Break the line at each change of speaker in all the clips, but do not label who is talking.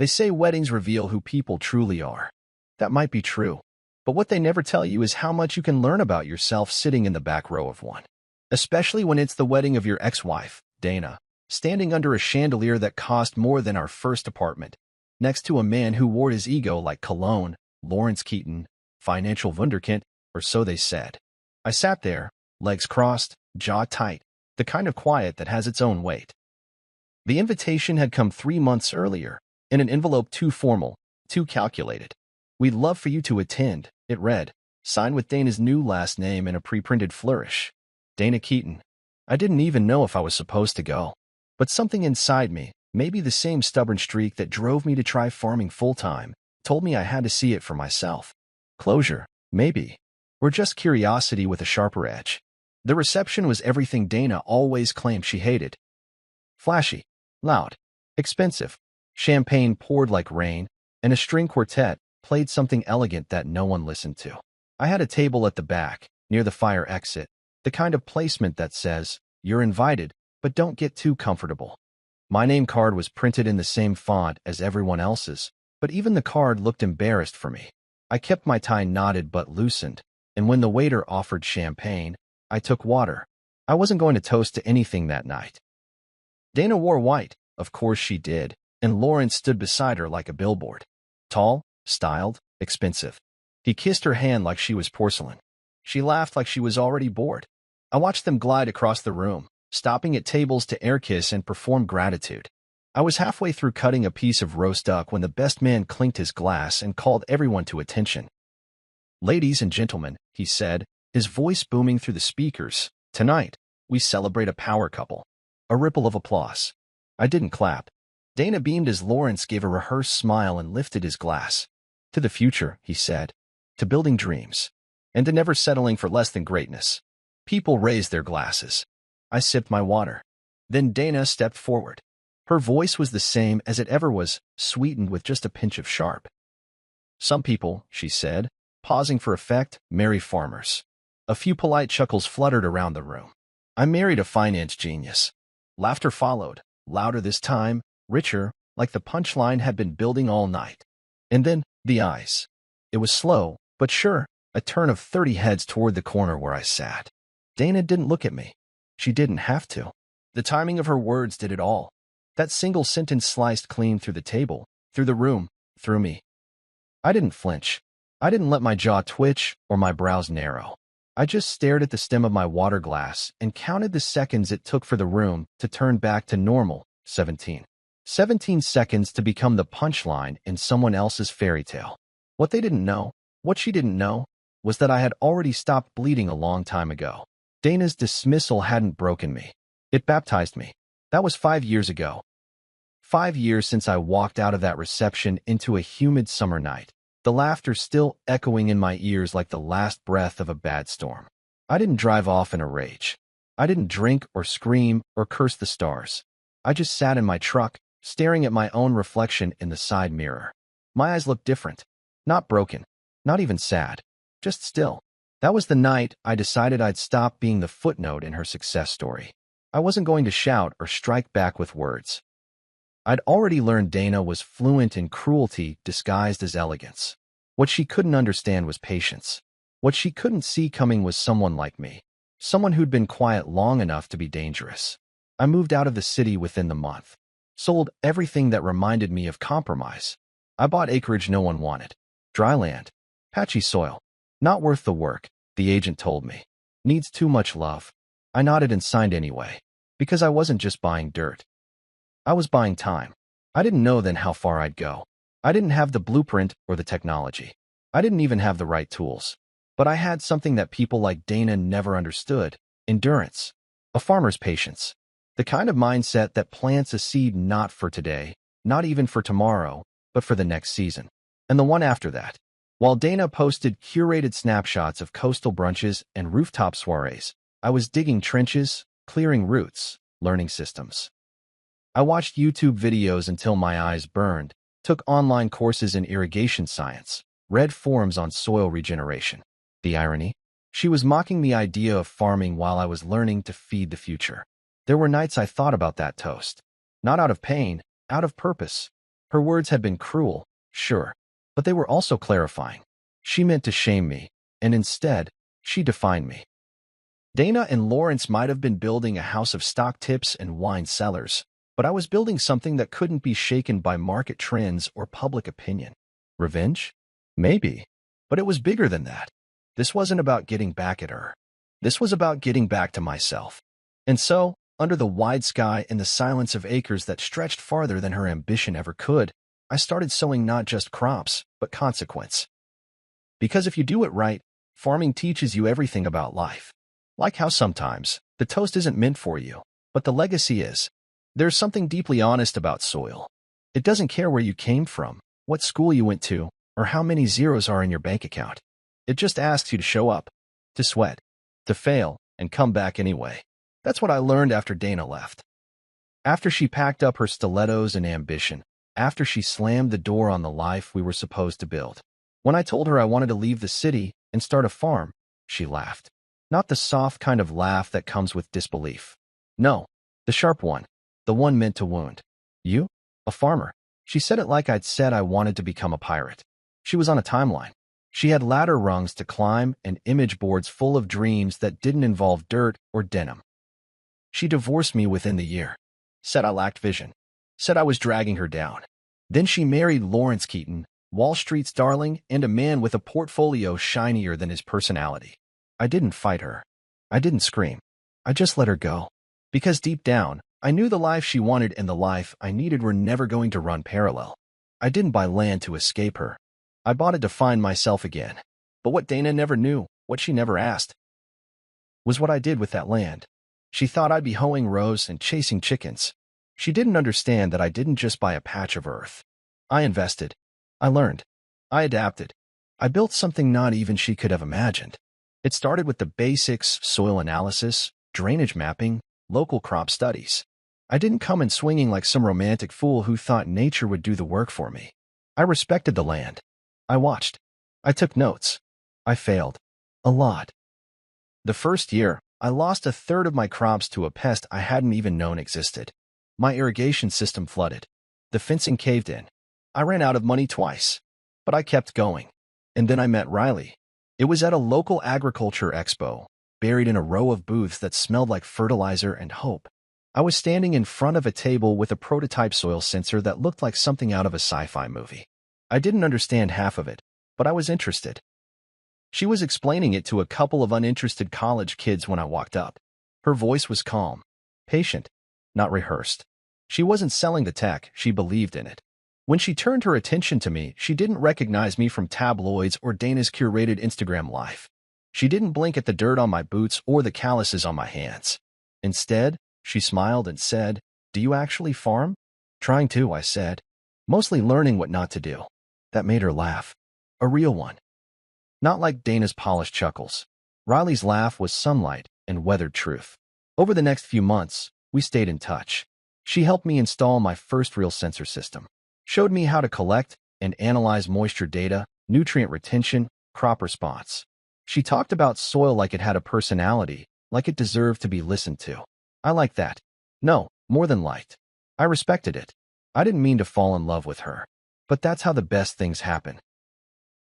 They say weddings reveal who people truly are. That might be true, but what they never tell you is how much you can learn about yourself sitting in the back row of one. Especially when it's the wedding of your ex-wife, Dana, standing under a chandelier that cost more than our first apartment, next to a man who wore his ego like cologne, Lawrence Keaton, financial wunderkind, or so they said. I sat there, legs crossed, jaw tight, the kind of quiet that has its own weight. The invitation had come 3 months earlier, in an envelope too formal, too calculated. "We'd love for you to attend," it read, signed with Dana's new last name in a pre-printed flourish. Dana Keaton. I didn't even know if I was supposed to go. But something inside me, maybe the same stubborn streak that drove me to try farming full-time, told me I had to see it for myself. Closure, maybe. Or just curiosity with a sharper edge. The reception was everything Dana always claimed she hated. Flashy, loud, expensive. Champagne poured like rain, and a string quartet played something elegant that no one listened to. I had a table at the back, near the fire exit, the kind of placement that says, "You're invited, but don't get too comfortable." My name card was printed in the same font as everyone else's, but even the card looked embarrassed for me. I kept my tie knotted but loosened, and when the waiter offered champagne, I took water. I wasn't going to toast to anything that night. Dana wore white, of course she did, and Lawrence stood beside her like a billboard. Tall, styled, expensive. He kissed her hand like she was porcelain. She laughed like she was already bored. I watched them glide across the room, stopping at tables to air kiss and perform gratitude. I was halfway through cutting a piece of roast duck when the best man clinked his glass and called everyone to attention. "Ladies and gentlemen," he said, his voice booming through the speakers, "tonight, we celebrate a power couple." A ripple of applause. I didn't clap. Dana beamed as Lawrence gave a rehearsed smile and lifted his glass. "To the future," he said. "To building dreams. And to never settling for less than greatness." People raised their glasses. I sipped my water. Then Dana stepped forward. Her voice was the same as it ever was, sweetened with just a pinch of sharp. "Some people," she said, pausing for effect, "marry farmers." A few polite chuckles fluttered around the room. "I married a finance genius." Laughter followed, louder this time, richer, like the punchline had been building all night. And then, the eyes. It was slow, but sure, a turn of 30 heads toward the corner where I sat. Dana didn't look at me. She didn't have to. The timing of her words did it all. That single sentence sliced clean through the table, through the room, through me. I didn't flinch. I didn't let my jaw twitch or my brows narrow. I just stared at the stem of my water glass and counted the seconds it took for the room to turn back to normal. 17. 17 seconds to become the punchline in someone else's fairy tale. What they didn't know, what she didn't know, was that I had already stopped bleeding a long time ago. Dana's dismissal hadn't broken me. It baptized me. That was 5 years ago. 5 years since I walked out of that reception into a humid summer night, the laughter still echoing in my ears like the last breath of a bad storm. I didn't drive off in a rage. I didn't drink or scream or curse the stars. I just sat in my truck, staring at my own reflection in the side mirror. My eyes looked different. Not broken. Not even sad. Just still. That was the night I decided I'd stop being the footnote in her success story. I wasn't going to shout or strike back with words. I'd already learned Dana was fluent in cruelty disguised as elegance. What she couldn't understand was patience. What she couldn't see coming was someone like me. Someone who'd been quiet long enough to be dangerous. I moved out of the city within the month. Sold everything that reminded me of compromise. I bought acreage no one wanted. Dry land. Patchy soil. Not worth the work, the agent told me. Needs too much love. I nodded and signed anyway. Because I wasn't just buying dirt. I was buying time. I didn't know then how far I'd go. I didn't have the blueprint or the technology. I didn't even have the right tools. But I had something that people like Dana never understood. Endurance. A farmer's patience. The kind of mindset that plants a seed not for today, not even for tomorrow, but for the next season. And the one after that. While Dana posted curated snapshots of coastal brunches and rooftop soirees, I was digging trenches, clearing roots, learning systems. I watched YouTube videos until my eyes burned, took online courses in irrigation science, read forums on soil regeneration. The irony? She was mocking the idea of farming while I was learning to feed the future. There were nights I thought about that toast. Not out of pain, out of purpose. Her words had been cruel, sure, but they were also clarifying. She meant to shame me, and instead, she defined me. Dana and Lawrence might have been building a house of stock tips and wine cellars, but I was building something that couldn't be shaken by market trends or public opinion. Revenge? Maybe. But it was bigger than that. This wasn't about getting back at her. This was about getting back to myself. And so, under the wide sky and the silence of acres that stretched farther than her ambition ever could, I started sowing not just crops, but consequence. Because if you do it right, farming teaches you everything about life. Like how sometimes, the toast isn't meant for you, but the legacy is. There's something deeply honest about soil. It doesn't care where you came from, what school you went to, or how many zeros are in your bank account. It just asks you to show up, to sweat, to fail, and come back anyway. That's what I learned after Dana left. After she packed up her stilettos and ambition, after she slammed the door on the life we were supposed to build. When I told her I wanted to leave the city and start a farm, she laughed. Not the soft kind of laugh that comes with disbelief. No, the sharp one, the one meant to wound. You? A farmer? She said it like I'd said I wanted to become a pirate. She was on a timeline. She had ladder rungs to climb and image boards full of dreams that didn't involve dirt or denim. She divorced me within the year. Said I lacked vision. Said I was dragging her down. Then she married Lawrence Keaton, Wall Street's darling, and a man with a portfolio shinier than his personality. I didn't fight her. I didn't scream. I just let her go. Because deep down, I knew the life she wanted and the life I needed were never going to run parallel. I didn't buy land to escape her. I bought it to find myself again. But what Dana never knew, what she never asked, was what I did with that land. She thought I'd be hoeing rows and chasing chickens. She didn't understand that I didn't just buy a patch of earth. I invested. I learned. I adapted. I built something not even she could have imagined. It started with the basics: soil analysis, drainage mapping, local crop studies. I didn't come in swinging like some romantic fool who thought nature would do the work for me. I respected the land. I watched. I took notes. I failed. A lot. The first year, I lost a third of my crops to a pest I hadn't even known existed. My irrigation system flooded. The fencing caved in. I ran out of money twice. But I kept going. And then I met Riley. It was at a local agriculture expo, buried in a row of booths that smelled like fertilizer and hope. I was standing in front of a table with a prototype soil sensor that looked like something out of a sci-fi movie. I didn't understand half of it, but I was interested. She was explaining it to a couple of uninterested college kids when I walked up. Her voice was calm, patient, not rehearsed. She wasn't selling the tech, she believed in it. When she turned her attention to me, she didn't recognize me from tabloids or Dana's curated Instagram life. She didn't blink at the dirt on my boots or the calluses on my hands. Instead, she smiled and said, "Do you actually farm?" "Trying to," I said. "Mostly learning what not to do." That made her laugh. A real one. Not like Dana's polished chuckles. Riley's laugh was sunlight and weathered truth. Over the next few months, we stayed in touch. She helped me install my first real sensor system. Showed me how to collect and analyze moisture data, nutrient retention, crop response. She talked about soil like it had a personality, like it deserved to be listened to. I liked that. No, more than liked. I respected it. I didn't mean to fall in love with her. But that's how the best things happen.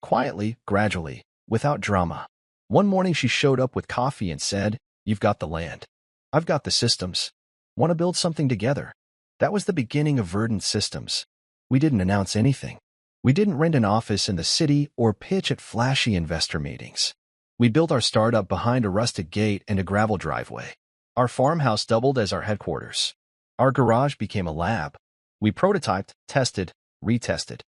Quietly, gradually, without drama. One morning she showed up with coffee and said, "You've got the land. I've got the systems. Want to build something together?" That was the beginning of Verdant Systems. We didn't announce anything. We didn't rent an office in the city or pitch at flashy investor meetings. We built our startup behind a rustic gate and a gravel driveway. Our farmhouse doubled as our headquarters. Our garage became a lab. We prototyped, tested, retested.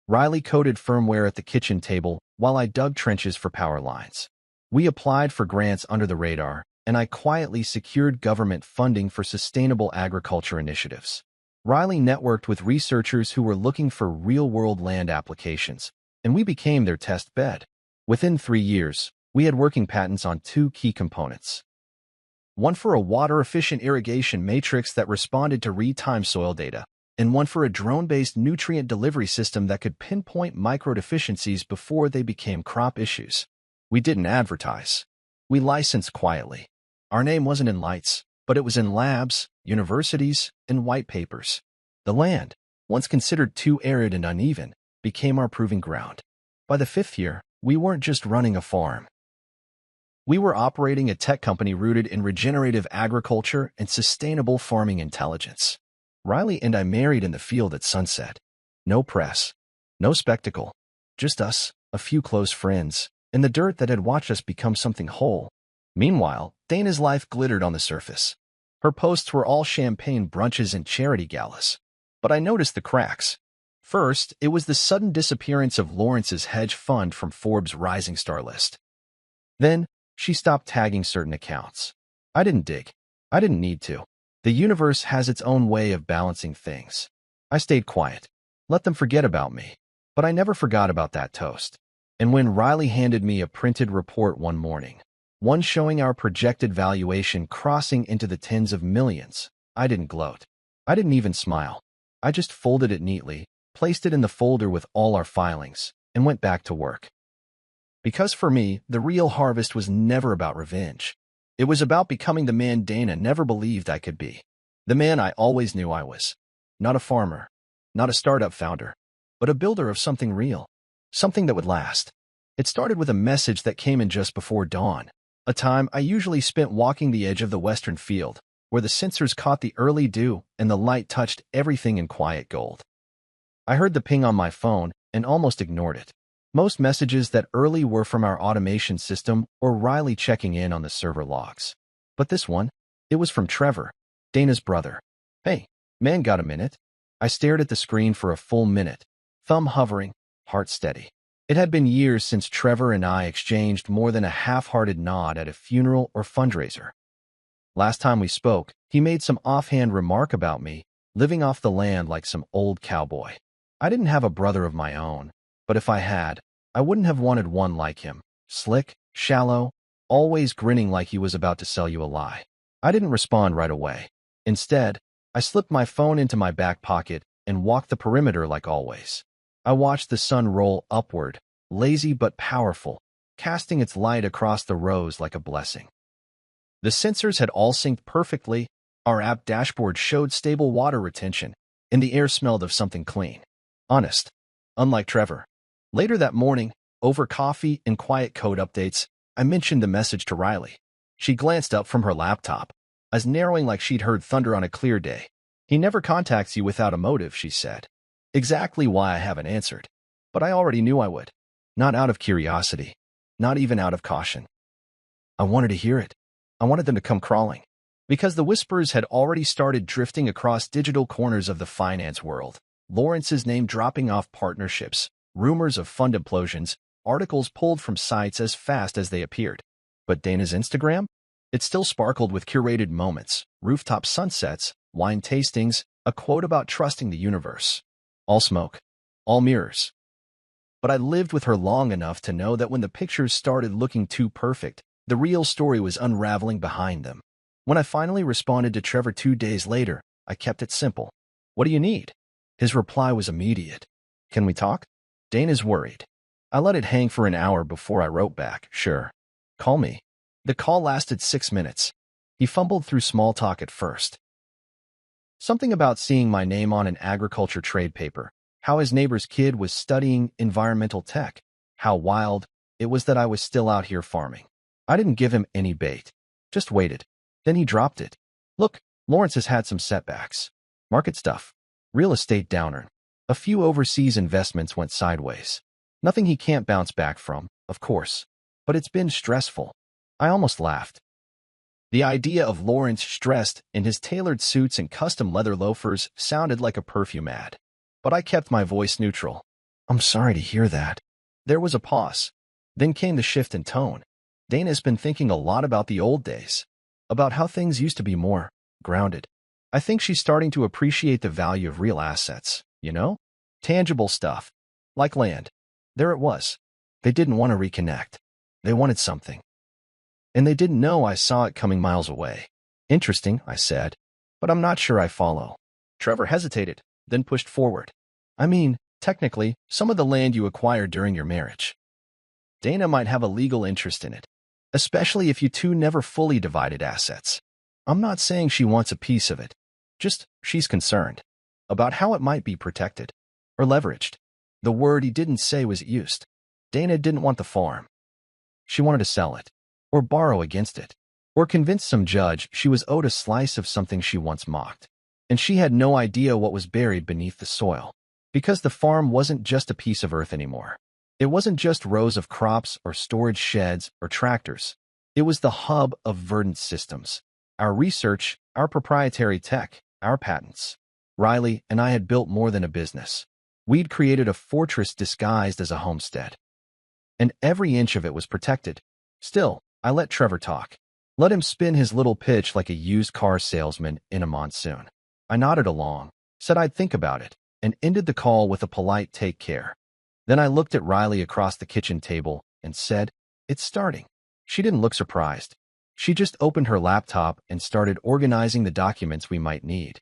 Riley coded firmware at the kitchen table while I dug trenches for power lines. We applied for grants under the radar, and I quietly secured government funding for sustainable agriculture initiatives. Riley networked with researchers who were looking for real-world land applications, and we became their test bed. Within 3 years, we had working patents on 2 key components. One for a water-efficient irrigation matrix that responded to real-time soil data, and one for a drone-based nutrient delivery system that could pinpoint micro-deficiencies before they became crop issues. We didn't advertise. We licensed quietly. Our name wasn't in lights, but it was in labs, universities, and white papers. The land. once considered too arid and uneven, became our proving ground. By the 5th year, we weren't just running a farm. We were operating a tech company rooted in regenerative agriculture and sustainable farming intelligence. Riley and I married in the field at sunset. No press, no spectacle, just us, a few close friends, and the dirt that had watched us become something whole. Meanwhile, Dana's life glittered on the surface. Her posts were all champagne brunches and charity galas. But I noticed the cracks. First, it was the sudden disappearance of Lawrence's hedge fund from Forbes' Rising Star list. Then, she stopped tagging certain accounts. I didn't dig. I didn't need to. The universe has its own way of balancing things. I stayed quiet. Let them forget about me. But I never forgot about that toast. And when Riley handed me a printed report one morning, one showing our projected valuation crossing into the tens of millions, I didn't gloat. I didn't even smile. I just folded it neatly, placed it in the folder with all our filings, and went back to work. Because for me, the real harvest was never about revenge. It was about becoming the man Dana never believed I could be. The man I always knew I was. Not a farmer, not a startup founder, but a builder of something real, something that would last. It started with a message that came in just before dawn, a time I usually spent walking the edge of the western field, where the sensors caught the early dew and the light touched everything in quiet gold. I heard the ping on my phone and almost ignored it. Most messages that early were from our automation system or Riley checking in on the server logs. But this one, it was from Trevor, Dana's brother. Hey, man, got a minute? I stared at the screen for a full minute, thumb hovering, heart steady. It had been years since Trevor and I exchanged more than a half-hearted nod at a funeral or fundraiser. Last time we spoke, he made some offhand remark about me, living off the land like some old cowboy. I didn't have a brother of my own, but if I had, I wouldn't have wanted one like him. Slick, shallow, always grinning like he was about to sell you a lie. I didn't respond right away. Instead, I slipped my phone into my back pocket and walked the perimeter like always. I watched the sun roll upward, lazy but powerful, casting its light across the rows like a blessing. The sensors had all synced perfectly, our app dashboard showed stable water retention, and the air smelled of something clean. Honest. Unlike Trevor. Later that morning, over coffee and quiet code updates, I mentioned the message to Riley. She glanced up from her laptop, eyes narrowing like she'd heard thunder on a clear day. He never contacts you without a motive, she said. Exactly why I haven't answered. But I already knew I would. Not out of curiosity. Not even out of caution. I wanted to hear it. I wanted them to come crawling. Because the whispers had already started drifting across digital corners of the finance world. Lawrence's name dropping off partnerships, rumors of fund implosions, articles pulled from sites as fast as they appeared. But Dana's Instagram? It still sparkled with curated moments, rooftop sunsets, wine tastings, a quote about trusting the universe. All smoke. All mirrors. But I lived with her long enough to know that when the pictures started looking too perfect, the real story was unraveling behind them. When I finally responded to Trevor 2 days later, I kept it simple. What do you need? His reply was immediate. Can we talk? Dana's worried. I let it hang for an hour before I wrote back, sure. Call me. The call lasted 6 minutes. He fumbled through small talk at first. Something about seeing my name on an agriculture trade paper, how his neighbor's kid was studying environmental tech, how wild it was that I was still out here farming. I didn't give him any bait, just waited. Then he dropped it. Look, Lawrence has had some setbacks. Market stuff. Real estate downer. A few overseas investments went sideways. Nothing he can't bounce back from, of course. But it's been stressful. I almost laughed. The idea of Lawrence stressed in his tailored suits and custom leather loafers sounded like a perfume ad. But I kept my voice neutral. I'm sorry to hear that. There was a pause. Then came the shift in tone. Dana's been thinking a lot about the old days. About how things used to be more grounded. I think she's starting to appreciate the value of real assets, you know? Tangible stuff. Like land. There it was. They didn't want to reconnect. They wanted something. And they didn't know I saw it coming miles away. Interesting, I said. But I'm not sure I follow. Trevor hesitated, then pushed forward. I mean, technically, some of the land you acquired during your marriage. Dana might have a legal interest in it. Especially if you two never fully divided assets. I'm not saying she wants a piece of it. Just, she's concerned. about how it might be protected or leveraged. The word he didn't say was used. Dana didn't want the farm. She wanted to sell it, or borrow against it, or convince some judge she was owed a slice of something she once mocked. And she had no idea what was buried beneath the soil, because the farm wasn't just a piece of earth anymore. It wasn't just rows of crops or storage sheds or tractors. It was the hub of Verdant Systems. Our research, our proprietary tech, our patents. Riley and I had built more than a business. We'd created a fortress disguised as a homestead. And every inch of it was protected. Still, I let Trevor talk. Let him spin his little pitch like a used car salesman in a monsoon. I nodded along, said I'd think about it, and ended the call with a polite take care. Then I looked at Riley across the kitchen table and said, "It's starting." She didn't look surprised. She just opened her laptop and started organizing the documents we might need.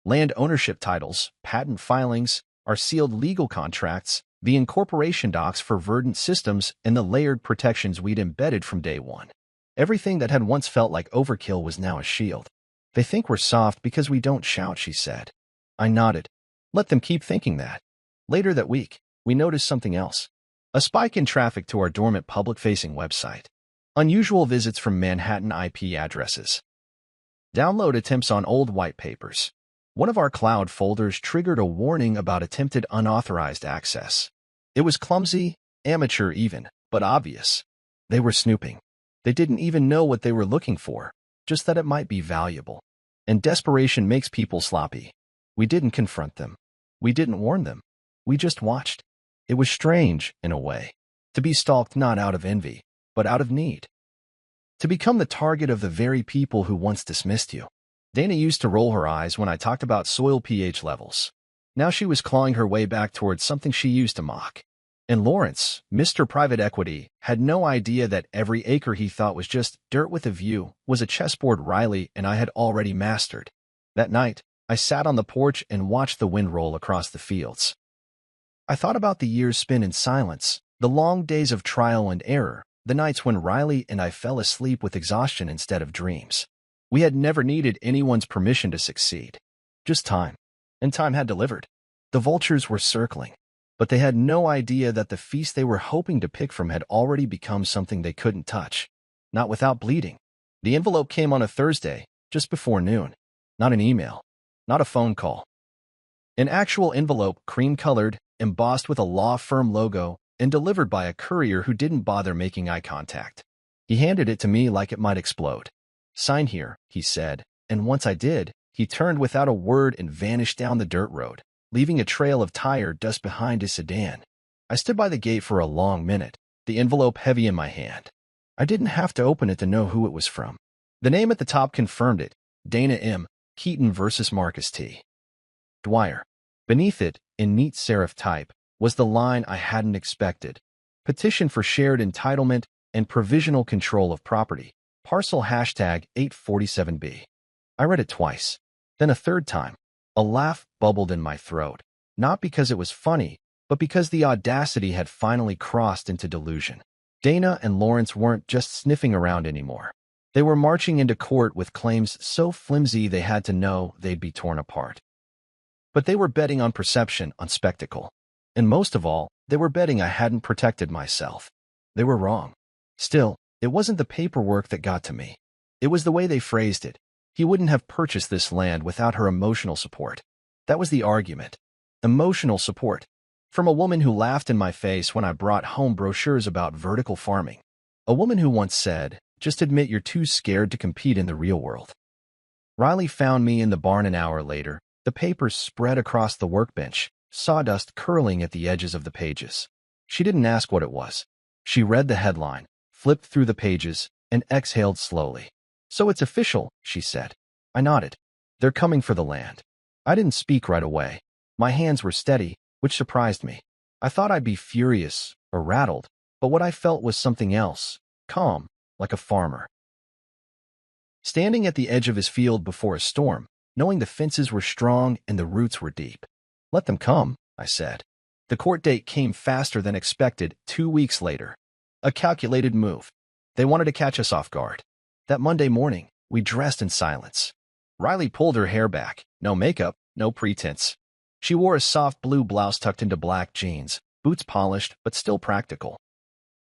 Land ownership titles, patent filings, our sealed legal contracts, the incorporation docs for Verdant Systems, and the layered protections we'd embedded from day one. Everything that had once felt like overkill was now a shield. "They think we're soft because we don't shout," she said. I nodded. Let them keep thinking that. Later that week, we noticed something else. A spike in traffic to our dormant public-facing website. Unusual visits from Manhattan IP addresses. Download attempts on old white papers. One of our cloud folders triggered a warning about attempted unauthorized access. It was clumsy, amateur even, but obvious. They were snooping. They didn't even know what they were looking for, just that it might be valuable. And desperation makes people sloppy. We didn't confront them. We didn't warn them. We just watched. It was strange, in a way, to be stalked not out of envy, but out of need. To become the target of the very people who once dismissed you. Dana used to roll her eyes when I talked about soil pH levels. Now she was clawing her way back towards something she used to mock. And Lawrence, Mr. Private Equity, had no idea that every acre he thought was just dirt with a view was a chessboard Riley and I had already mastered. That night, I sat on the porch and watched the wind roll across the fields. I thought about the years spent in silence, the long days of trial and error, the nights when Riley and I fell asleep with exhaustion instead of dreams. We had never needed anyone's permission to succeed. Just time. And time had delivered. The vultures were circling, but they had no idea that the feast they were hoping to pick from had already become something they couldn't touch. Not without bleeding. The envelope came on a Thursday, just before noon. Not an email. Not a phone call. An actual envelope, cream-colored, embossed with a law firm logo, and delivered by a courier who didn't bother making eye contact. He handed it to me like it might explode. "Sign here," he said, and once I did, he turned without a word and vanished down the dirt road, leaving a trail of tire dust behind his sedan. I stood by the gate for a long minute, the envelope heavy in my hand. I didn't have to open it to know who it was from. The name at the top confirmed it, Dana M. Keaton versus Marcus T. Dwyer. Beneath it, in neat serif type, was the line I hadn't expected. Petition for shared entitlement and provisional control of property. Parcel hashtag 847B. I read it twice, then a third time. A laugh bubbled in my throat, not because it was funny, but because the audacity had finally crossed into delusion. Dana and Lawrence weren't just sniffing around anymore. They were marching into court with claims so flimsy they had to know they'd be torn apart. But they were betting on perception, on spectacle. And most of all, they were betting I hadn't protected myself. They were wrong. Still, it wasn't the paperwork that got to me. It was the way they phrased it. He wouldn't have purchased this land without her emotional support. That was the argument. Emotional support. From a woman who laughed in my face when I brought home brochures about vertical farming. A woman who once said, "Just admit you're too scared to compete in the real world." Riley found me in the barn an hour later, the papers spread across the workbench, sawdust curling at the edges of the pages. She didn't ask what it was. She read the headline, flipped through the pages, and exhaled slowly. "So it's official," she said. I nodded. "They're coming for the land." I didn't speak right away. My hands were steady, which surprised me. I thought I'd be furious or rattled, but what I felt was something else, calm, like a farmer. Standing at the edge of his field before a storm, knowing the fences were strong and the roots were deep. "Let them come," I said. The court date came faster than expected 2 weeks later. A calculated move. They wanted to catch us off guard. That Monday morning, we dressed in silence. Riley pulled her hair back, no makeup, no pretense. She wore a soft blue blouse tucked into black jeans, boots polished but still practical.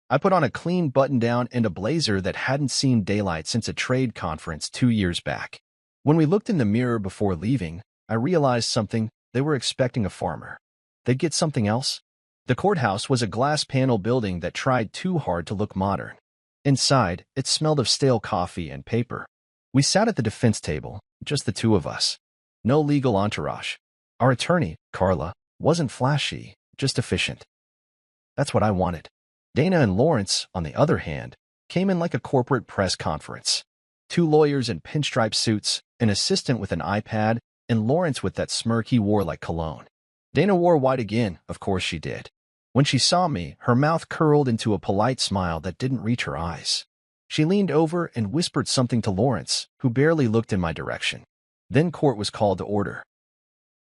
I put on a clean button-down and a blazer that hadn't seen daylight since a trade conference 2 years back. When we looked in the mirror before leaving, I realized something. They were expecting a farmer. They'd get something else? The courthouse was a glass panel building that tried too hard to look modern. Inside, it smelled of stale coffee and paper. We sat at the defense table, just the two of us. No legal entourage. Our attorney, Carla, wasn't flashy, just efficient. That's what I wanted. Dana and Lawrence, on the other hand, came in like a corporate press conference. Two lawyers in pinstripe suits, an assistant with an iPad, and Lawrence with that smirk he wore like cologne. Dana wore white again, of course she did. When she saw me, her mouth curled into a polite smile that didn't reach her eyes. She leaned over and whispered something to Lawrence, who barely looked in my direction. Then court was called to order.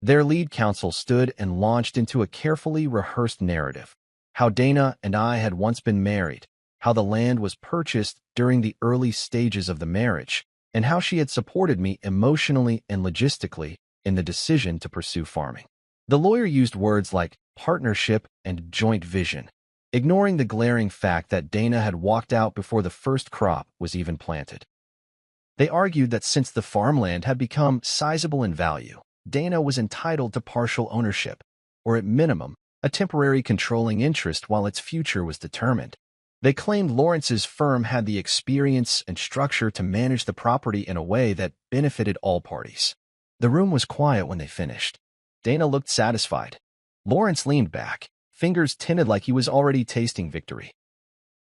Their lead counsel stood and launched into a carefully rehearsed narrative. How Dana and I had once been married, how the land was purchased during the early stages of the marriage, and how she had supported me emotionally and logistically in the decision to pursue farming. The lawyer used words like partnership and joint vision, ignoring the glaring fact that Dana had walked out before the first crop was even planted. They argued that since the farmland had become sizable in value, Dana was entitled to partial ownership, or at minimum, a temporary controlling interest while its future was determined. They claimed Lawrence's firm had the experience and structure to manage the property in a way that benefited all parties. The room was quiet when they finished. Dana looked satisfied. Lawrence leaned back, fingers tinted like he was already tasting victory.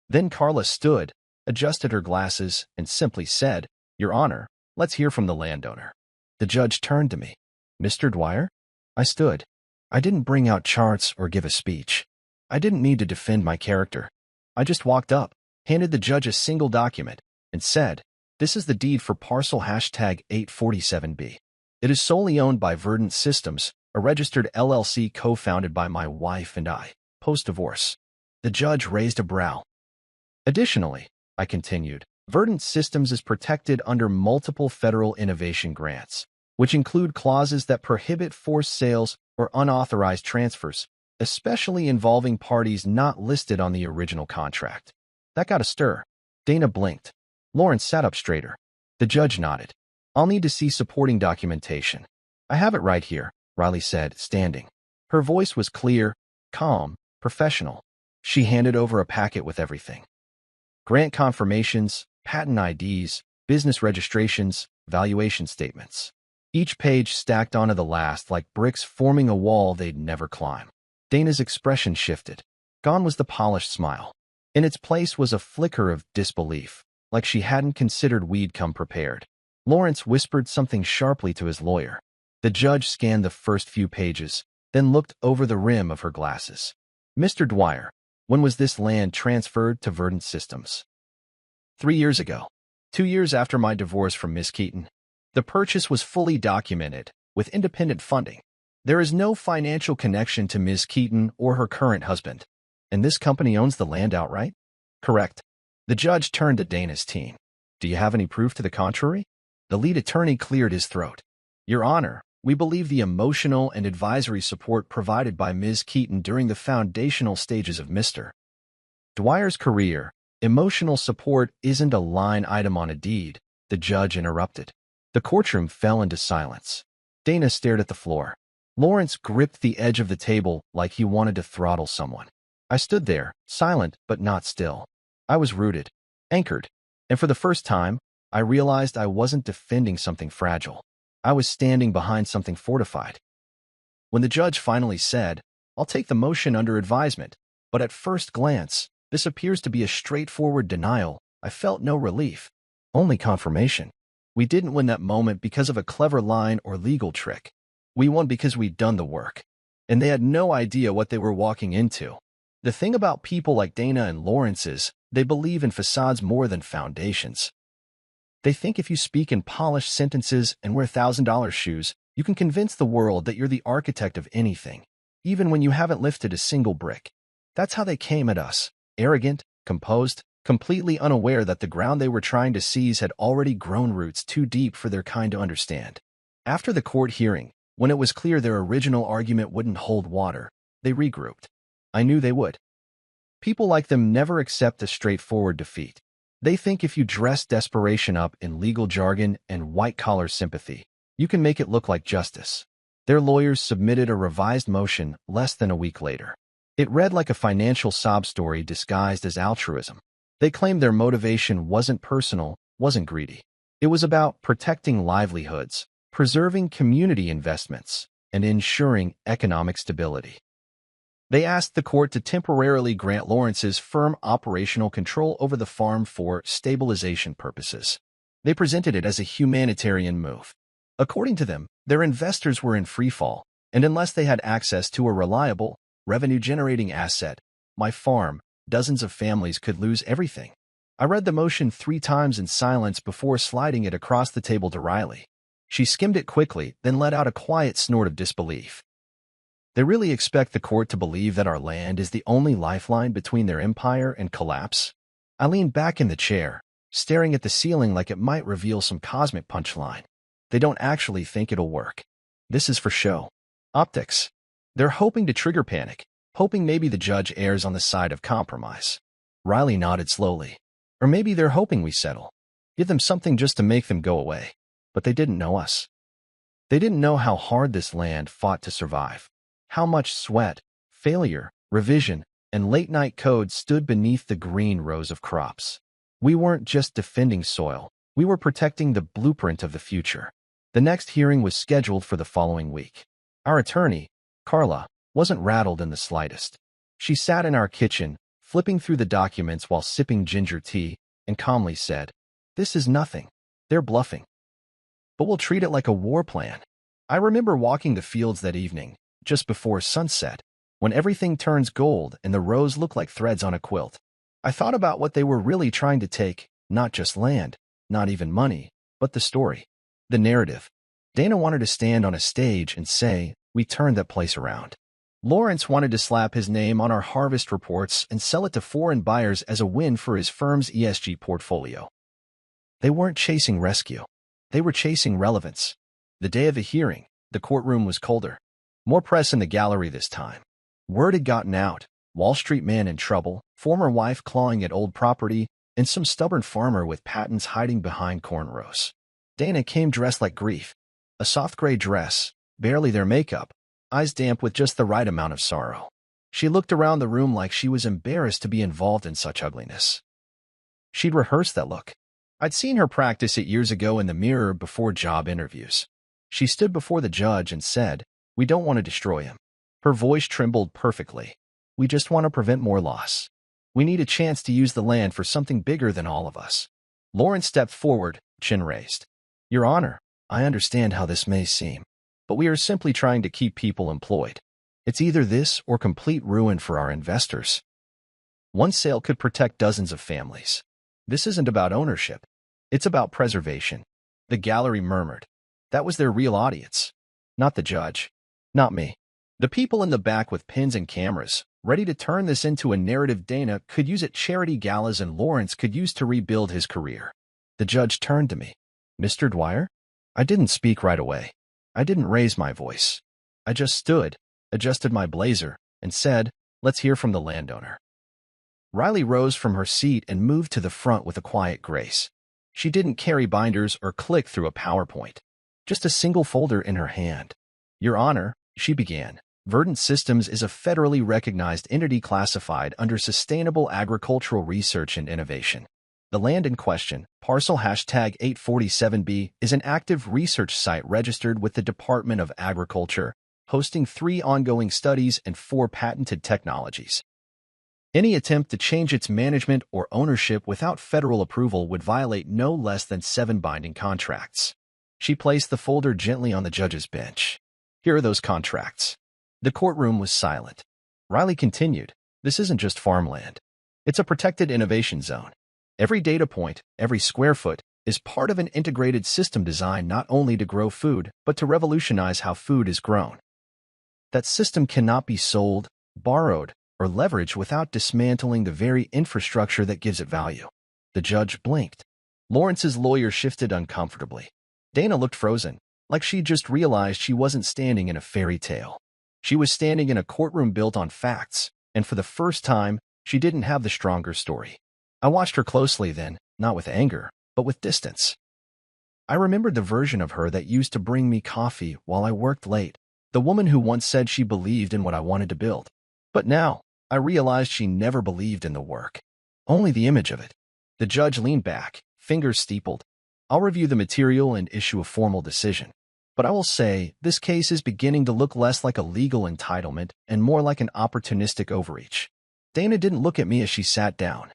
Then Carla stood, adjusted her glasses, and simply said, "Your Honor, let's hear from the landowner." The judge turned to me. "Mr. Dwyer?" I stood. I didn't bring out charts or give a speech. I didn't need to defend my character. I just walked up, handed the judge a single document, and said, "This is the deed for parcel #847B. It is solely owned by Verdant Systems, a registered LLC co-founded by my wife and I, post-divorce." The judge raised a brow. "Additionally," I continued, "Verdant Systems is protected under multiple federal innovation grants, which include clauses that prohibit forced sales or unauthorized transfers, especially involving parties not listed on the original contract." That got a stir. Dana blinked. Lawrence sat up straighter. The judge nodded. "I'll need to see supporting documentation." "I have it right here," Riley said, standing. Her voice was clear, calm, professional. She handed over a packet with everything. Grant confirmations, patent IDs, business registrations, valuation statements. Each page stacked onto the last like bricks forming a wall they'd never climb. Dana's expression shifted. Gone was the polished smile. In its place was a flicker of disbelief, like she hadn't considered we'd come prepared. Lawrence whispered something sharply to his lawyer. The judge scanned the first few pages, then looked over the rim of her glasses. "Mr. Dwyer, when was this land transferred to Verdant Systems?" 3 years ago. 2 years after my divorce from Miss Keaton. The purchase was fully documented, with independent funding. There is no financial connection to Ms. Keaton or her current husband. And this company owns the land outright? Correct. The judge turned to Dana's team. "Do you have any proof to the contrary?" The lead attorney cleared his throat. "Your Honor, we believe the emotional and advisory support provided by Ms. Keaton during the foundational stages of Mr. Dwyer's career, emotional support isn't a line item on a deed," the judge interrupted. The courtroom fell into silence. Dana stared at the floor. Lawrence gripped the edge of the table like he wanted to throttle someone. I stood there, silent but not still. I was rooted, anchored, and for the first time, I realized I wasn't defending something fragile. I was standing behind something fortified. When the judge finally said, "I'll take the motion under advisement, but at first glance, this appears to be a straightforward denial," I felt no relief, only confirmation. We didn't win that moment because of a clever line or legal trick. We won because we'd done the work, and they had no idea what they were walking into. The thing about people like Dana and Lawrence is, they believe in facades more than foundations. They think if you speak in polished sentences and wear $1,000 shoes, you can convince the world that you're the architect of anything, even when you haven't lifted a single brick. That's how they came at us, arrogant, composed, completely unaware that the ground they were trying to seize had already grown roots too deep for their kind to understand. After the court hearing, When it was clear their original argument wouldn't hold water, they regrouped. I knew they would. People like them never accept a straightforward defeat. They think if you dress desperation up in legal jargon and white-collar sympathy, you can make it look like justice. Their lawyers submitted a revised motion less than a week later. It read like a financial sob story disguised as altruism. They claimed their motivation wasn't personal, wasn't greedy. It was about protecting livelihoods, preserving community investments, and ensuring economic stability. They asked the court to temporarily grant Lawrence's firm operational control over the farm for stabilization purposes. They presented it as a humanitarian move. According to them, their investors were in freefall, and unless they had access to a reliable, revenue-generating asset, my farm, dozens of families could lose everything. I read the motion 3 times in silence before sliding it across the table to Riley. She skimmed it quickly, then let out a quiet snort of disbelief. They really expect the court to believe that our land is the only lifeline between their empire and collapse? I leaned back in the chair, staring at the ceiling like it might reveal some cosmic punchline. They don't actually think it'll work. This is for show. Optics. They're hoping to trigger panic, hoping maybe the judge errs on the side of compromise. Riley nodded slowly. Or maybe they're hoping we settle. Give them something just to make them go away. But they didn't know us. They didn't know how hard this land fought to survive. How much sweat, failure, revision, and late-night code stood beneath the green rows of crops. We weren't just defending soil. We were protecting the blueprint of the future. The next hearing was scheduled for the following week. Our attorney, Carla, wasn't rattled in the slightest. She sat in our kitchen, flipping through the documents while sipping ginger tea, and calmly said, "This is nothing. They're bluffing. But we'll treat it like a war plan." I remember walking the fields that evening, just before sunset, when everything turns gold and the rows look like threads on a quilt. I thought about what they were really trying to take, not just land, not even money, but the story, the narrative. Dana wanted to stand on a stage and say, "We turned that place around." Lawrence wanted to slap his name on our harvest reports and sell it to foreign buyers as a win for his firm's ESG portfolio. They weren't chasing rescue. They were chasing relevance. The day of the hearing, the courtroom was colder. More press in the gallery this time. Word had gotten out. Wall Street man in trouble, former wife clawing at old property, and some stubborn farmer with patents hiding behind cornrows. Dana came dressed like grief. A soft gray dress, barely their makeup, eyes damp with just the right amount of sorrow. She looked around the room like she was embarrassed to be involved in such ugliness. She'd rehearsed that look. I'd seen her practice it years ago in the mirror before job interviews. She stood before the judge and said, "We don't want to destroy him." Her voice trembled perfectly. "We just want to prevent more loss. We need a chance to use the land for something bigger than all of us." Lawrence stepped forward, chin raised. "Your Honor, I understand how this may seem, but we are simply trying to keep people employed. It's either this or complete ruin for our investors. One sale could protect dozens of families. This isn't about ownership. It's about preservation." The gallery murmured. That was their real audience. Not the judge. Not me. The people in the back with pens and cameras, ready to turn this into a narrative Dana could use at charity galas and Lawrence could use to rebuild his career. The judge turned to me. "Mr. Dwyer?" I didn't speak right away. I didn't raise my voice. I just stood, adjusted my blazer, and said, "Let's hear from the landowner." Riley rose from her seat and moved to the front with a quiet grace. She didn't carry binders or click through a PowerPoint. Just a single folder in her hand. "Your Honor," she began, "Verdant Systems is a federally recognized entity classified under Sustainable Agricultural Research and Innovation. The land in question, parcel #847B, is an active research site registered with the Department of Agriculture, hosting 3 ongoing studies and 4 patented technologies. Any attempt to change its management or ownership without federal approval would violate no less than 7 binding contracts." She placed the folder gently on the judge's bench. "Here are those contracts." The courtroom was silent. Riley continued, "This isn't just farmland. It's a protected innovation zone. Every data point, every square foot, is part of an integrated system designed not only to grow food, but to revolutionize how food is grown. That system cannot be sold, borrowed, or leveraged without dismantling the very infrastructure that gives it value." The judge blinked. Lawrence's lawyer shifted uncomfortably. Dana looked frozen. like she just realized she wasn't standing in a fairy tale. She was standing in a courtroom built on facts, and for the first time, she didn't have the stronger story. I watched her closely then, not with anger, but with distance. I remembered the version of her that used to bring me coffee while I worked late, the woman who once said she believed in what I wanted to build. But now, I realized she never believed in the work, only the image of it. The judge leaned back, fingers steepled. I'll review the material and issue a formal decision. But I will say, this case is beginning to look less like a legal entitlement and more like an opportunistic overreach. Dana didn't look at me as she sat down.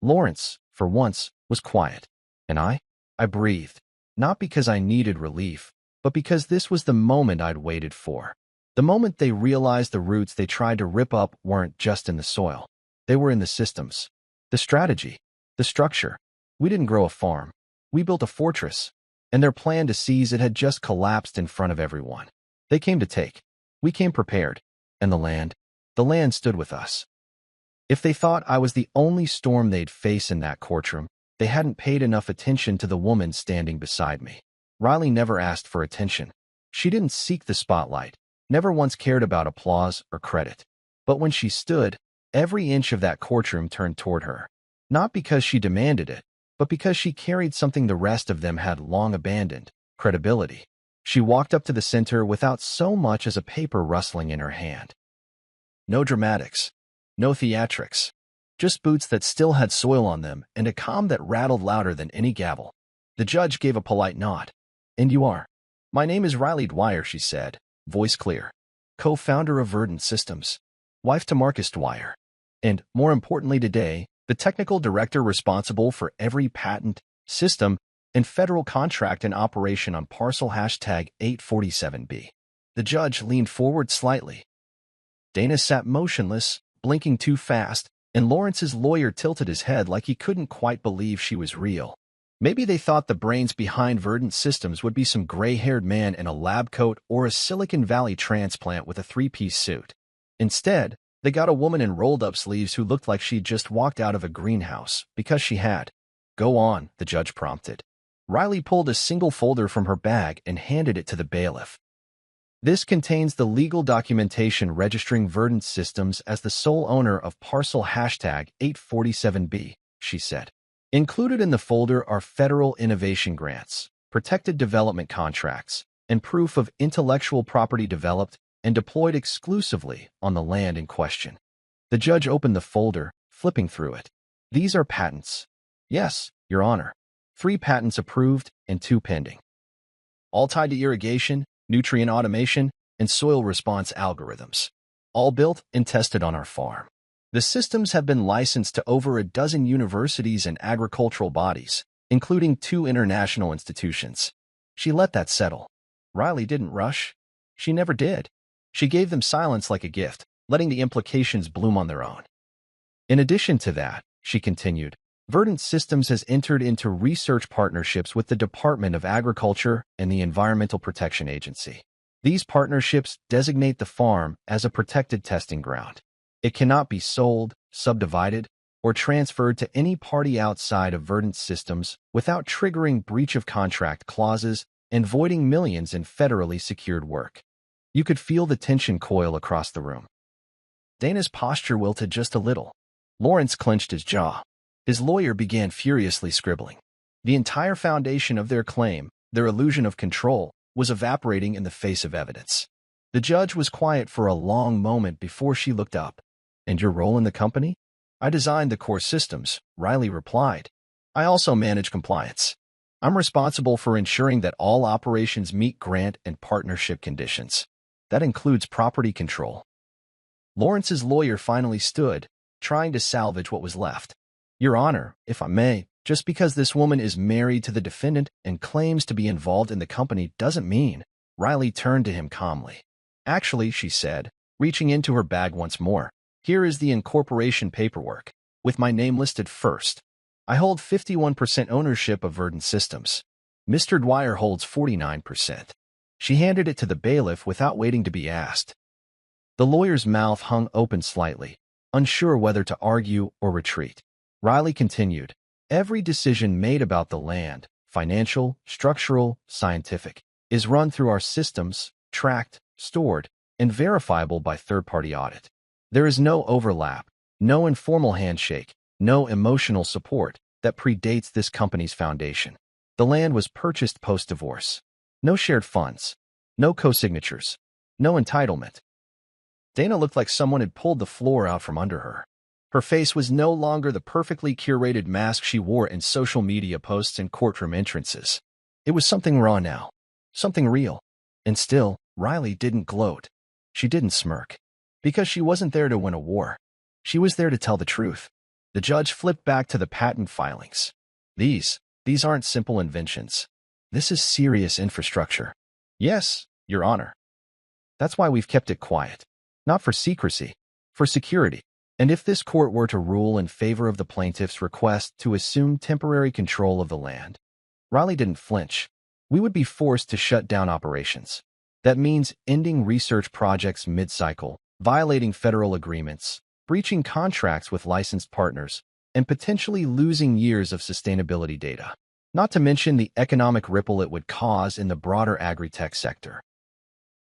Lawrence, for once, was quiet. And I breathed, not because I needed relief, but because this was the moment I'd waited for. The moment they realized the roots they tried to rip up weren't just in the soil. They were in the systems, the strategy, the structure. We didn't grow a farm. We built a fortress, and their plan to seize it had just collapsed in front of everyone. They came to take. We came prepared. And the land stood with us. If they thought I was the only storm they'd face in that courtroom, they hadn't paid enough attention to the woman standing beside me. Riley never asked for attention. She didn't seek the spotlight, never once cared about applause or credit. But when she stood, every inch of that courtroom turned toward her. Not because she demanded it, but because she carried something the rest of them had long abandoned: credibility. She walked up to the center without so much as a paper rustling in her hand. No dramatics, no theatrics, just boots that still had soil on them and a calm that rattled louder than any gavel. The judge gave a polite nod. "And you are?" "My name is Riley Dwyer," she said, voice clear. "Co-founder of Verdant Systems, wife to Marcus Dwyer, and, more importantly today, the technical director responsible for every patent, system, and federal contract in operation on parcel #847B. The judge leaned forward slightly. Dana sat motionless, blinking too fast, and Lawrence's lawyer tilted his head like he couldn't quite believe she was real. Maybe they thought the brains behind Verdant Systems would be some gray-haired man in a lab coat or a Silicon Valley transplant with a three-piece suit. Instead, they got a woman in rolled-up sleeves who looked like she'd just walked out of a greenhouse, because she had. "Go on," the judge prompted. Riley pulled a single folder from her bag and handed it to the bailiff. "This contains the legal documentation registering Verdant Systems as the sole owner of parcel #847B, she said. "Included in the folder are federal innovation grants, protected development contracts, and proof of intellectual property developed and deployed exclusively on the land in question." The judge opened the folder, flipping through it. "These are patents." "Yes, Your Honor. 3 patents approved and 2 pending. All tied to irrigation, nutrient automation, and soil response algorithms. All built and tested on our farm. The systems have been licensed to over a dozen universities and agricultural bodies, including 2 international institutions." She let that settle. Riley didn't rush. She never did. She gave them silence like a gift, letting the implications bloom on their own. "In addition to that," she continued, "Verdant Systems has entered into research partnerships with the Department of Agriculture and the Environmental Protection Agency. These partnerships designate the farm as a protected testing ground. It cannot be sold, subdivided, or transferred to any party outside of Verdant Systems without triggering breach of contract clauses and voiding millions in federally secured work." You could feel the tension coil across the room. Dana's posture wilted just a little. Lawrence clenched his jaw. His lawyer began furiously scribbling. The entire foundation of their claim, their illusion of control, was evaporating in the face of evidence. The judge was quiet for a long moment before she looked up. "And your role in the company?" "I designed the core systems," Riley replied. "I also manage compliance. I'm responsible for ensuring that all operations meet grant and partnership conditions. That includes property control." Lawrence's lawyer finally stood, trying to salvage what was left. "Your Honor, if I may, just because this woman is married to the defendant and claims to be involved in the company doesn't mean—" Riley turned to him calmly. "Actually," she said, reaching into her bag once more, "here is the incorporation paperwork, with my name listed first. I hold 51% ownership of Verdant Systems. Mr. Dwyer holds 49%. She handed it to the bailiff without waiting to be asked. The lawyer's mouth hung open slightly, unsure whether to argue or retreat. Riley continued, "Every decision made about the land, financial, structural, scientific, is run through our systems, tracked, stored, and verifiable by third-party audit. There is no overlap, no informal handshake, no emotional support that predates this company's foundation. The land was purchased post-divorce. No shared funds, no co-signatures, no entitlement. Dana looked like someone had pulled the floor out from under her. Her face was no longer the perfectly curated mask she wore in social media posts and courtroom entrances. It was something raw now, something real. And still, Riley didn't gloat. She didn't smirk. Because she wasn't there to win a war. She was there to tell the truth. The judge flipped back to the patent filings. These aren't simple inventions. This is serious infrastructure. Yes, Your Honor. That's why we've kept it quiet. Not for secrecy, for security. And if this court were to rule in favor of the plaintiff's request to assume temporary control of the land, Riley didn't flinch. We would be forced to shut down operations. That means ending research projects mid-cycle, violating federal agreements, breaching contracts with licensed partners, and potentially losing years of sustainability data. Not to mention the economic ripple it would cause in the broader agri-tech sector.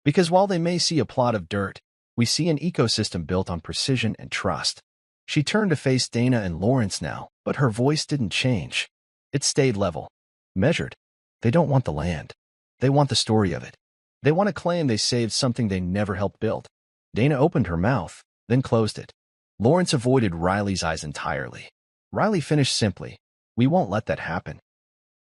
Because while they may see a plot of dirt, we see an ecosystem built on precision and trust. She turned to face Dana and Lawrence now, but her voice didn't change. It stayed level, measured. They don't want the land. They want the story of it. They want to claim they saved something they never helped build. Dana opened her mouth, then closed it. Lawrence avoided Riley's eyes entirely. Riley finished simply, "We won't let that happen."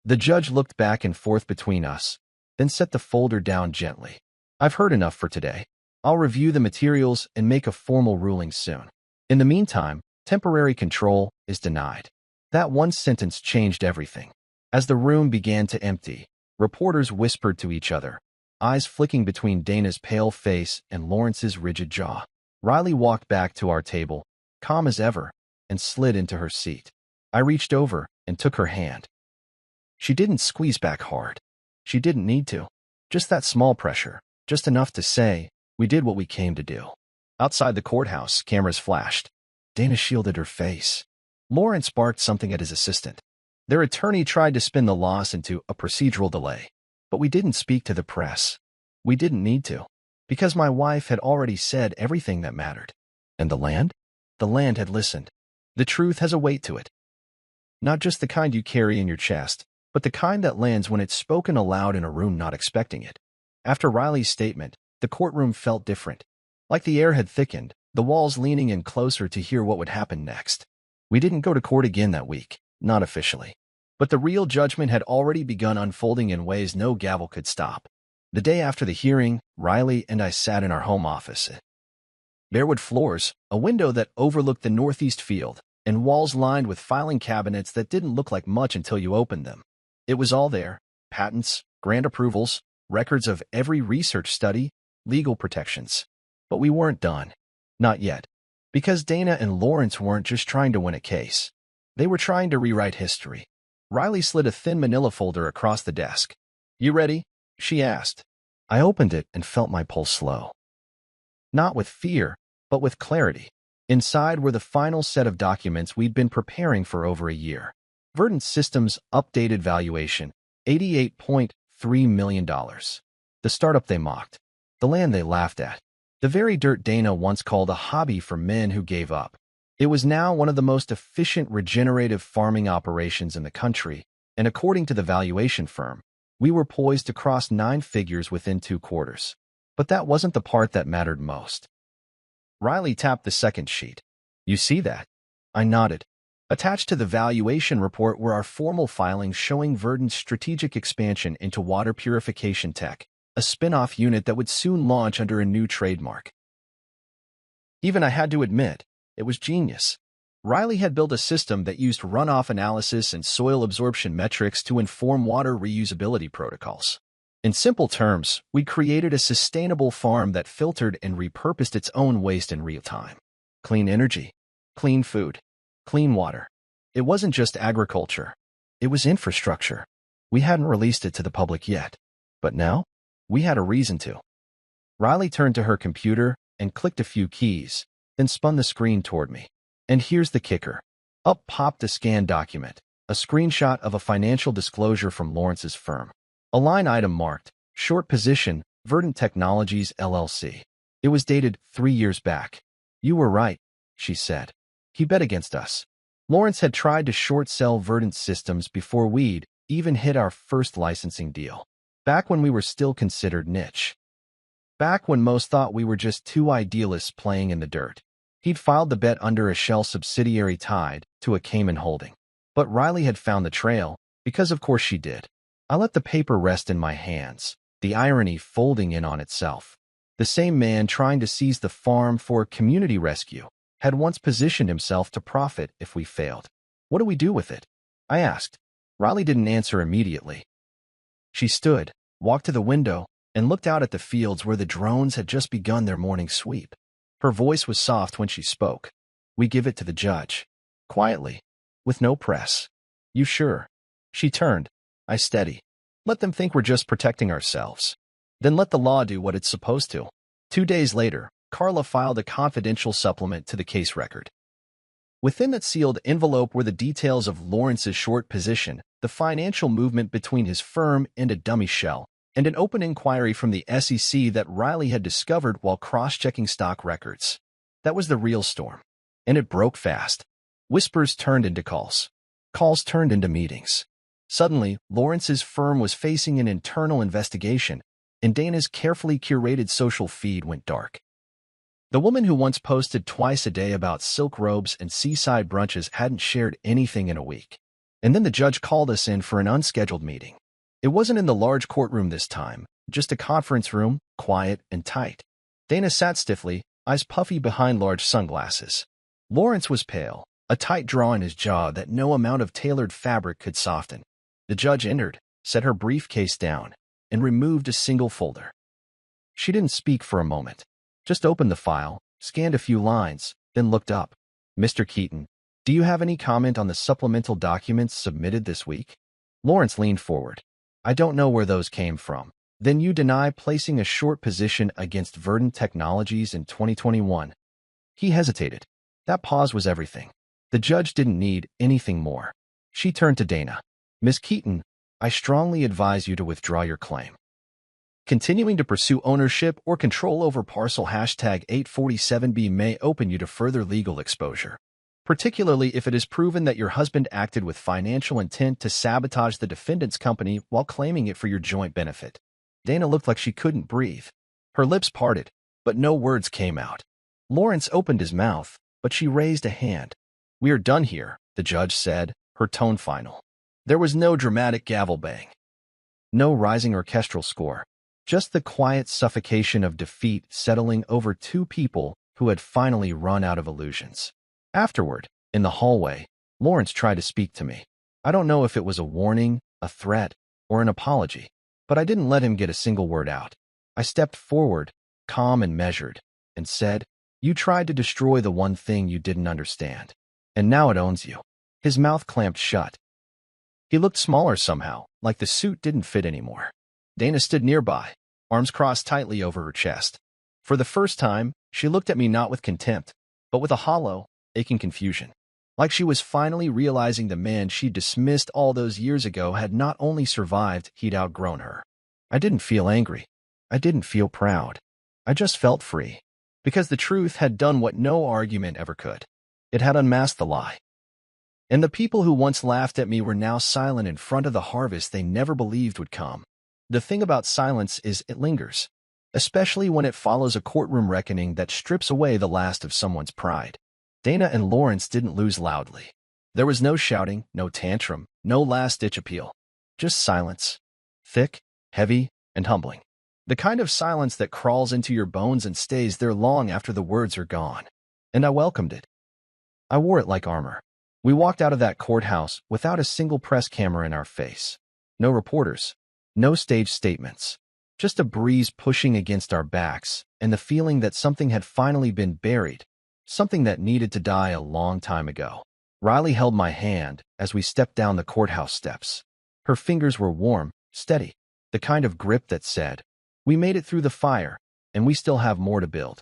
The judge looked back and forth between us, then set the folder down gently. "I've heard enough for today. I'll review the materials and make a formal ruling soon. In the meantime, temporary control is denied." That one sentence changed everything. As the room began to empty, reporters whispered to each other, eyes flicking between Dana's pale face and Lawrence's rigid jaw. Riley walked back to our table, calm as ever, and slid into her seat. I reached over and took her hand. She didn't squeeze back hard. She didn't need to. Just that small pressure, just enough to say, "We did what we came to do." Outside the courthouse, cameras flashed. Dana shielded her face. Lawrence barked something at his assistant. Their attorney tried to spin the loss into a procedural delay. But we didn't speak to the press. We didn't need to. Because my wife had already said everything that mattered. And the land? The land had listened. The truth has a weight to it. Not just the kind you carry in your chest, but the kind that lands when it's spoken aloud in a room not expecting it. After Riley's statement, the courtroom felt different. Like the air had thickened, the walls leaning in closer to hear what would happen next. We didn't go to court again that week, not officially. But the real judgment had already begun unfolding in ways no gavel could stop. The day after the hearing, Riley and I sat in our home office. Barewood floors, a window that overlooked the northeast field, and walls lined with filing cabinets that didn't look like much until you opened them. It was all there: patents, grant approvals, records of every research study, legal protections. But we weren't done. Not yet. Because Dana and Lawrence weren't just trying to win a case. They were trying to rewrite history. Riley slid a thin manila folder across the desk. "You ready?" she asked. I opened it and felt my pulse slow. Not with fear, but with clarity. Inside were the final set of documents we'd been preparing for over a year. Verdant Systems' updated valuation, $88.3 million. The startup they mocked. The land they laughed at. The very dirt Dana once called a hobby for men who gave up. It was now one of the most efficient regenerative farming operations in the country, and according to the valuation firm, we were poised to cross 9 figures within 2 quarters. But that wasn't the part that mattered most. Riley tapped the second sheet. "You see that?" I nodded. Attached to the valuation report were our formal filings showing Verdant's strategic expansion into water purification tech, a spin-off unit that would soon launch under a new trademark. Even I had to admit, it was genius. Riley had built a system that used runoff analysis and soil absorption metrics to inform water reusability protocols. In simple terms, we created a sustainable farm that filtered and repurposed its own waste in real time. Clean energy, clean food, clean water. It wasn't just agriculture. It was infrastructure. We hadn't released it to the public yet. But now, we had a reason to. Riley turned to her computer and clicked a few keys, then spun the screen toward me. And here's the kicker. Up popped a scanned document, a screenshot of a financial disclosure from Lawrence's firm. A line item marked Short position, Verdant Technologies LLC. It was dated 3 years back. You were right, she said. He bet against us. Lawrence had tried to short sell Verdant Systems before we'd even hit our first licensing deal. Back when we were still considered niche. Back when most thought we were just two idealists playing in the dirt. He'd filed the bet under a shell subsidiary tied to a Cayman holding. But Riley had found the trail, because of course she did. I let the paper rest in my hands, the irony folding in on itself. The same man trying to seize the farm for community rescue had once positioned himself to profit if we failed. What do we do with it? I asked. Riley didn't answer immediately. She stood, walked to the window, and looked out at the fields where the drones had just begun their morning sweep. Her voice was soft when she spoke. We give it to the judge. Quietly, with no press. You sure? She turned. I steady. Let them think we're just protecting ourselves. Then let the law do what it's supposed to. 2 days later, Carla filed a confidential supplement to the case record. Within that sealed envelope were the details of Lawrence's short position, the financial movement between his firm and a dummy shell, and an open inquiry from the SEC that Riley had discovered while cross-checking stock records. That was the real storm. And it broke fast. Whispers turned into calls. Calls turned into meetings. Suddenly, Lawrence's firm was facing an internal investigation, and Dana's carefully curated social feed went dark. The woman who once posted twice a day about silk robes and seaside brunches hadn't shared anything in a week. And then the judge called us in for an unscheduled meeting. It wasn't in the large courtroom this time, just a conference room, quiet and tight. Dana sat stiffly, eyes puffy behind large sunglasses. Lawrence was pale, a tight draw in his jaw that no amount of tailored fabric could soften. The judge entered, set her briefcase down, and removed a single folder. She didn't speak for a moment. Just opened the file, scanned a few lines, then looked up. Mr. Keaton, do you have any comment on the supplemental documents submitted this week? Lawrence leaned forward. I don't know where those came from. Then you deny placing a short position against Verdant Technologies in 2021. He hesitated. That pause was everything. The judge didn't need anything more. She turned to Dana. Ms. Keaton, I strongly advise you to withdraw your claim. Continuing to pursue ownership or control over parcel #847B may open you to further legal exposure, particularly if it is proven that your husband acted with financial intent to sabotage the defendant's company while claiming it for your joint benefit. Dana looked like she couldn't breathe. Her lips parted, but no words came out. Lawrence opened his mouth, but she raised a hand. We are done here, the judge said, her tone final. There was no dramatic gavel bang. No rising orchestral score. Just the quiet suffocation of defeat settling over two people who had finally run out of illusions. Afterward, in the hallway, Lawrence tried to speak to me. I don't know if it was a warning, a threat, or an apology, but I didn't let him get a single word out. I stepped forward, calm and measured, and said, You tried to destroy the one thing you didn't understand, and now it owns you. His mouth clamped shut. He looked smaller somehow, like the suit didn't fit anymore. Dana stood nearby, arms crossed tightly over her chest. For the first time, she looked at me not with contempt, but with a hollow, aching confusion. Like she was finally realizing the man she dismissed all those years ago had not only survived, he'd outgrown her. I didn't feel angry. I didn't feel proud. I just felt free. Because the truth had done what no argument ever could. It had unmasked the lie. And the people who once laughed at me were now silent in front of the harvest they never believed would come. The thing about silence is it lingers, especially when it follows a courtroom reckoning that strips away the last of someone's pride. Dana and Lawrence didn't lose loudly. There was no shouting, no tantrum, no last-ditch appeal. Just silence. Thick, heavy, and humbling. The kind of silence that crawls into your bones and stays there long after the words are gone. And I welcomed it. I wore it like armor. We walked out of that courthouse without a single press camera in our face. No reporters. No staged statements. Just a breeze pushing against our backs and the feeling that something had finally been buried. Something that needed to die a long time ago. Riley held my hand as we stepped down the courthouse steps. Her fingers were warm, steady. The kind of grip that said, we made it through the fire, and we still have more to build.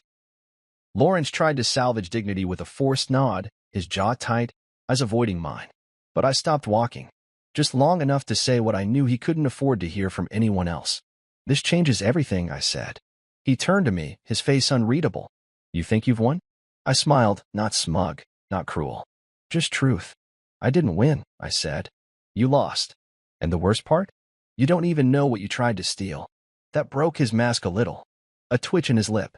Lawrence tried to salvage dignity with a forced nod, his jaw tight, eyes avoiding mine. But I stopped walking, just long enough to say what I knew he couldn't afford to hear from anyone else. This changes everything, I said. He turned to me, his face unreadable. You think you've won? I smiled, not smug, not cruel. Just truth. I didn't win, I said. You lost. And the worst part? You don't even know what you tried to steal. That broke his mask a little. A twitch in his lip.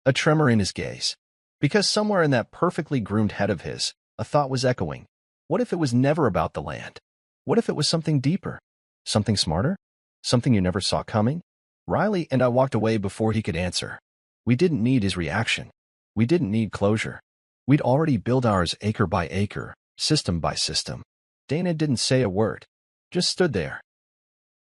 A tremor in his gaze. Because somewhere in that perfectly groomed head of his, a thought was echoing. What if it was never about the land? What if it was something deeper? Something smarter? Something you never saw coming? Riley and I walked away before he could answer. We didn't need his reaction. We didn't need closure. We'd already built ours acre by acre, system by system. Dana didn't say a word, just stood there.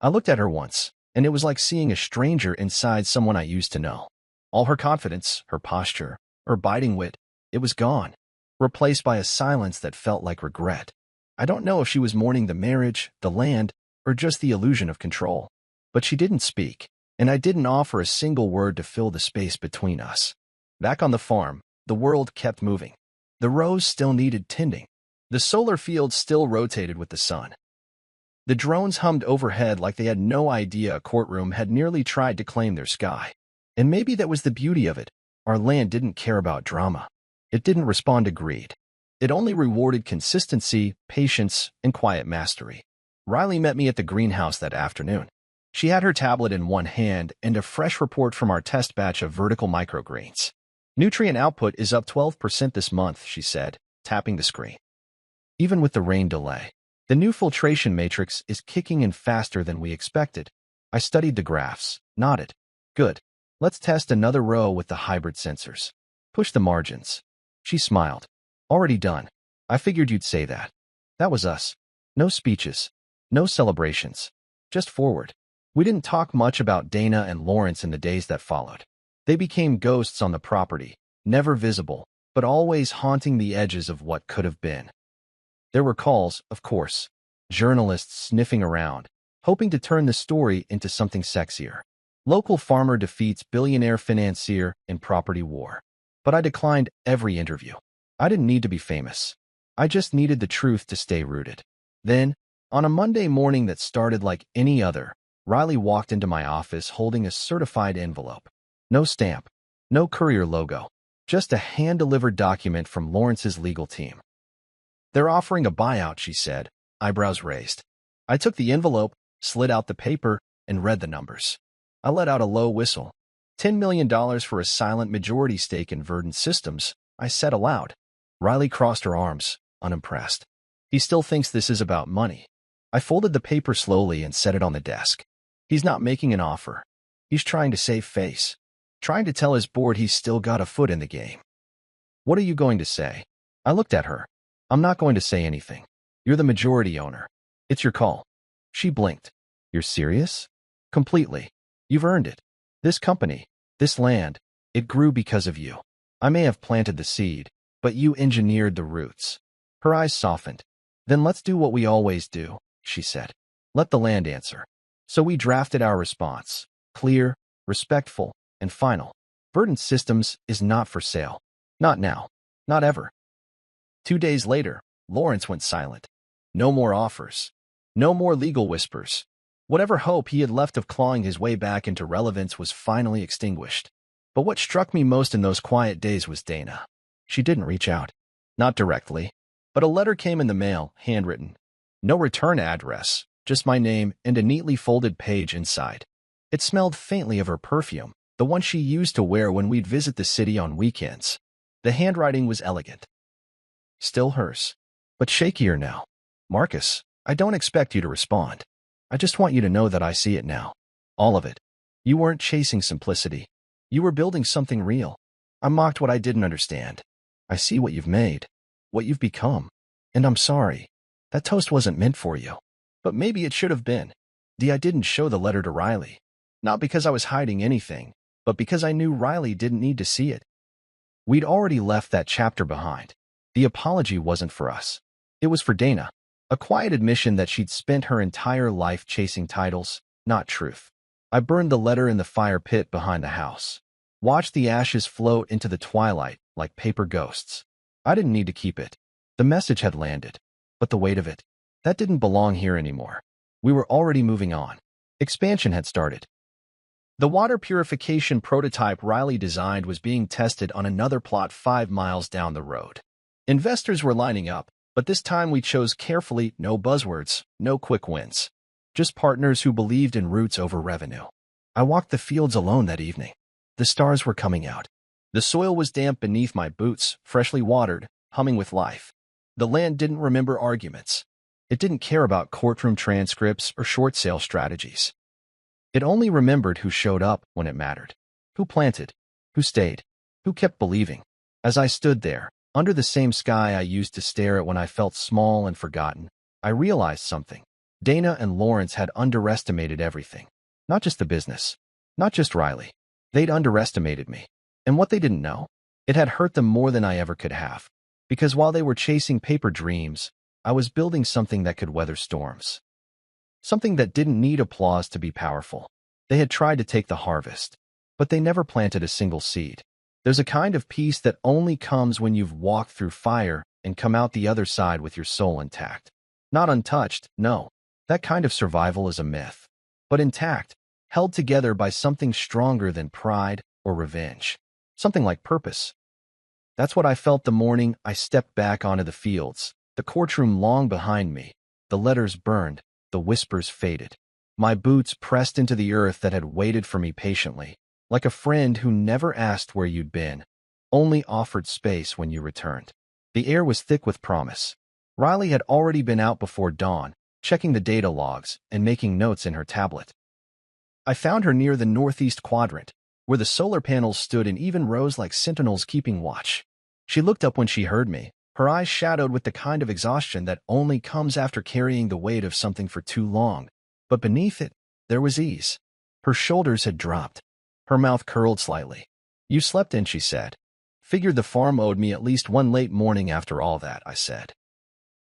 I looked at her once, and it was like seeing a stranger inside someone I used to know. All her confidence, her posture, her biting wit, it was gone, replaced by a silence that felt like regret. I don't know if she was mourning the marriage, the land, or just the illusion of control. But she didn't speak, and I didn't offer a single word to fill the space between us. Back on the farm, the world kept moving. The rows still needed tending. The solar field still rotated with the sun. The drones hummed overhead like they had no idea a courtroom had nearly tried to claim their sky. And maybe that was the beauty of it. Our land didn't care about drama. It didn't respond to greed. It only rewarded consistency, patience, and quiet mastery. Riley met me at the greenhouse that afternoon. She had her tablet in one hand and a fresh report from our test batch of vertical microgreens. Nutrient output is up 12% this month, she said, tapping the screen. Even with the rain delay, the new filtration matrix is kicking in faster than we expected. I studied the graphs, nodded. Good. Let's test another row with the hybrid sensors. Push the margins. She smiled. Already done. I figured you'd say that. That was us. No speeches. No celebrations. Just forward. We didn't talk much about Dana and Lawrence in the days that followed. They became ghosts on the property, never visible, but always haunting the edges of what could have been. There were calls, of course, journalists sniffing around, hoping to turn the story into something sexier. Local farmer defeats billionaire financier in property war. But I declined every interview. I didn't need to be famous. I just needed the truth to stay rooted. Then, on a Monday morning that started like any other, Riley walked into my office holding a certified envelope. No stamp, no courier logo, just a hand-delivered document from Lawrence's legal team. They're offering a buyout, she said, eyebrows raised. I took the envelope, slid out the paper, and read the numbers. I let out a low whistle. $10 million for a silent majority stake in Verdant Systems, I said aloud. Riley crossed her arms, unimpressed. He still thinks this is about money. I folded the paper slowly and set it on the desk. He's not making an offer. He's trying to save face. Trying to tell his board he's still got a foot in the game. What are you going to say? I looked at her. I'm not going to say anything. You're the majority owner. It's your call. She blinked. You're serious? Completely. You've earned it. This company, this land, it grew because of you. I may have planted the seed, but you engineered the roots. Her eyes softened. Then let's do what we always do, she said. Let the land answer. So we drafted our response. Clear, respectful, and final. Verdant Systems is not for sale. Not now. Not ever. 2 days later, Lawrence went silent. No more offers. No more legal whispers. Whatever hope he had left of clawing his way back into relevance was finally extinguished. But what struck me most in those quiet days was Dana. She didn't reach out. Not directly. But a letter came in the mail, handwritten. No return address, just my name and a neatly folded page inside. It smelled faintly of her perfume, the one she used to wear when we'd visit the city on weekends. The handwriting was elegant. Still hers. But shakier now. Marcus, I don't expect you to respond. I just want you to know that I see it now. All of it. You weren't chasing simplicity. You were building something real. I mocked what I didn't understand. I see what you've made. What you've become. And I'm sorry. That toast wasn't meant for you. But maybe it should have been. I didn't show the letter to Riley. Not because I was hiding anything, but because I knew Riley didn't need to see it. We'd already left that chapter behind. The apology wasn't for us. It was for Dana. A quiet admission that she'd spent her entire life chasing titles, not truth. I burned the letter in the fire pit behind the house. Watched the ashes float into the twilight like paper ghosts. I didn't need to keep it. The message had landed. But the weight of it, that didn't belong here anymore. We were already moving on. Expansion had started. The water purification prototype Riley designed was being tested on another plot 5 miles down the road. Investors were lining up, but this time we chose carefully, no buzzwords, no quick wins. Just partners who believed in roots over revenue. I walked the fields alone that evening. The stars were coming out. The soil was damp beneath my boots, freshly watered, humming with life. The land didn't remember arguments. It didn't care about courtroom transcripts or short sale strategies. It only remembered who showed up when it mattered, who planted, who stayed, who kept believing. As I stood there, under the same sky I used to stare at when I felt small and forgotten, I realized something. Dana and Lawrence had underestimated everything. Not just the business. Not just Riley. They'd underestimated me. And what they didn't know? It had hurt them more than I ever could have. Because while they were chasing paper dreams, I was building something that could weather storms. Something that didn't need applause to be powerful. They had tried to take the harvest, but they never planted a single seed. There's a kind of peace that only comes when you've walked through fire and come out the other side with your soul intact. Not untouched, no. That kind of survival is a myth. But intact, held together by something stronger than pride or revenge. Something like purpose. That's what I felt the morning I stepped back onto the fields, the courtroom long behind me. The letters burned, the whispers faded. My boots pressed into the earth that had waited for me patiently, like a friend who never asked where you'd been, only offered space when you returned. The air was thick with promise. Riley had already been out before dawn, checking the data logs and making notes in her tablet. I found her near the northeast quadrant, where the solar panels stood in even rows like sentinels keeping watch. She looked up when she heard me, her eyes shadowed with the kind of exhaustion that only comes after carrying the weight of something for too long. But beneath it, there was ease. Her shoulders had dropped. Her mouth curled slightly. "You slept in," she said. "Figured the farm owed me at least one late morning after all that," I said.